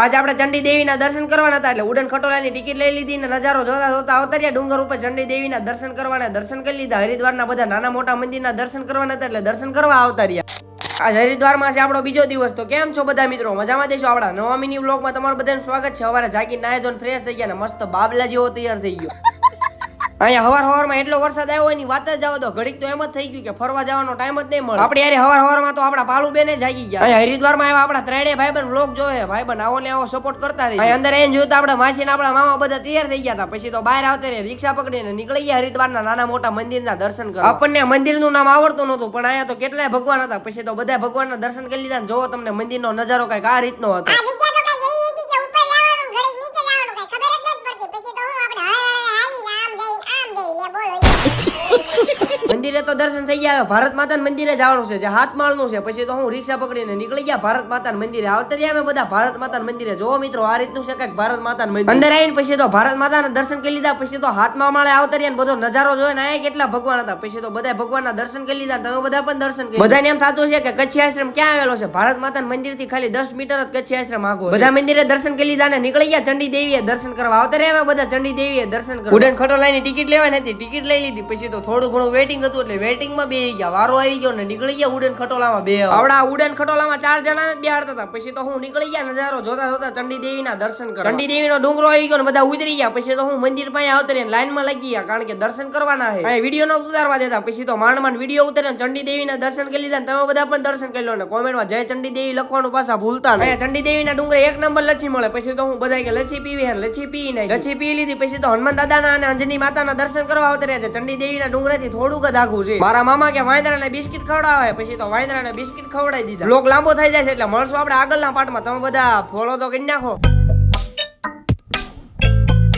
આજ આપણે ચંડી દેવીના દર્શન કરવાના હતા એટલે ઉડન ખટોલાની ટિકિટ લઈ લીધી ને નજારો જોતા જોતા અવતર્યા ડુંગર ઉપર ચંડી દેવીના દર્શન કરવાના દર્શન કરી લીધા. હરિદ્વારના બધા નાના મોટા મંદિરના દર્શન કરવાના હતા એટલે દર્શન કરવા આવતા રહ્યા. આજ હરિદ્વારમાં છે આપણો બીજો દિવસ. તો કેમ છો બધા મિત્રો? મજામાં દેશો? આપણા નવા મિની વ્લોગમાં તમારું બધાનું સ્વાગત છે. સવારે જાગીને નાહી ધોઈને ફ્રેશ થઈ ગયા ને મસ્ત બાબલા જેવો તૈયાર થઈ ગયો. અહીંયા હવારમાં એટલો વરસાદ આવ્યો એની વાત જ જાવ તો ઘડીક તો એમ જ થઈ ગયું કે ફરવા જવાનો ટાઈમ જ નહીં મળે. આપણે યાર હવારમાં તો આપણા પાલુ બેને જાગી ગયા. અહીંયા હરિદ્વારમાં આવ્યા આપણા ત્રણેય ભાઈબંધ વ્લોગ જોવે. ભાઈબંધ આવો ને આવો સપોર્ટ કરતા રહી. અહીં અંદર એમ જોયું આપણા માસી ને આપણા મામા બધા તૈયાર થઈ ગયા હતા. પછી તો બહાર આવતા રહે રિક્ષા પકડીને નીકળી ગયા હરિદ્વારના નાના મોટા મંદિરના દર્શન કરવા. આપણને મંદિરનું નામ આવડતું નહોતું પણ અહીંયા તો કેટલાય ભગવાન હતા. પછી તો બધા ભગવાનના દર્શન કરી લીધા. જોવો તમને મંદિરનો નજારો કઈક આ રીતનો હતો. મંદિરે તો દર્શન થઈ ગયા. ભારત માતાના મંદિરે જવાનું છે જે હાથમાળનું છે. પછી તો હું રિક્ષા પકડીને નીકળી ગયા ભારત માતાના મંદિરે. આવતા રહ્યા અમે બધા ભારત માતાના મંદિરે. જોવો મિત્રો આ રીતનું છે કઈક ભારત માતાના મંદિર. અંદર આવીને પછી તો ભારત માતાના દર્શન કરી લીધા. પછી તો હાથમાં માળે આવતા રહ્યા બધો નજારો જોઈને આયા કેટલા ભગવાન હતા. પછી તો બધા ભગવાનના દર્શન કરી લીધા. તમે બધા પણ દર્શન કરી. બધાને એમ થતું છે કે કચ્છી આશ્રમ ક્યાં આવેલો છે? ભારત માતાના મંદિર થી ખાલી 10 મીટર જ કચ્છી આશ્રમ આગો. બધા મંદિરે દર્શન કરી લીધા ને નીકળી ગયા ચંડી દેવીએ દર્શન કરવા. આવતા રહ્યા અમે બધા ચંડી દેવીએ દર્શન કરવા. ઉડન ખટોલાની ટિકિટ લેવાની હતી. ટિકિટ લઈ લીધી. પછી તો થોડું ઘણું વેટિંગ હતું એટલે વેટિંગમાં બેહી ગયા. વારો આવી ગયો ને નીકળી ગયા ઉડન ખટોલામાં બે. આવડા ઉડન ખટોલામાં 4 જણાને બેહાડતા હતા. પછી તો હું નીકળી ગયા નજારો જોતા જોતા ચંડી દેવીના દર્શન કરવા. ચંડી દેવીનો ડુંગરો આવી ગયો ને બધા ઉતરી ગયા. પછી તો હું મંદિર પાસે આવતા રહીને લાઈનમાં લાગી ગયા કારણ કે દર્શન કરવાના છે. અહીં વિડીયો નો ઉતારવા દેતા. પછી તો માંડ વિડીયો ઉતારીને ચંડી દેવીના દર્શન કરી લીધા. તમે બધા પણ દર્શન કરી લો ને કોમેન્ટમાં જય ચંડી દેવી લખવાનું પાછા ભૂલતા નહીં. ચંડી દેવીના ડુંગરે 1 નંબર લચ્છી મળે. પછી તો હું બધા કે લચ્છી પીવી હે લચ્છી પી નાખી. લચ્છી પી લીધી. પછી તો હનુમાન દાદાના અને અંજની માતાના દર્શન કરવા આવતા રહ્યા છે. ચંડી દેવીના ડુંગરેથી થોડુંક જ આઘું છે. મારા મામા કે વાંદરાને બિસ્કિટ ખવડાવે. પછી તો વાંદરાને બિસ્કિટ ખવડાવી દીધા. બ્લોગ લાંબો થઈ જાય છે એટલે મળશું આપણે આગળના પાર્ટમાં. તમે બધા ફોલો તો કરી નાખો.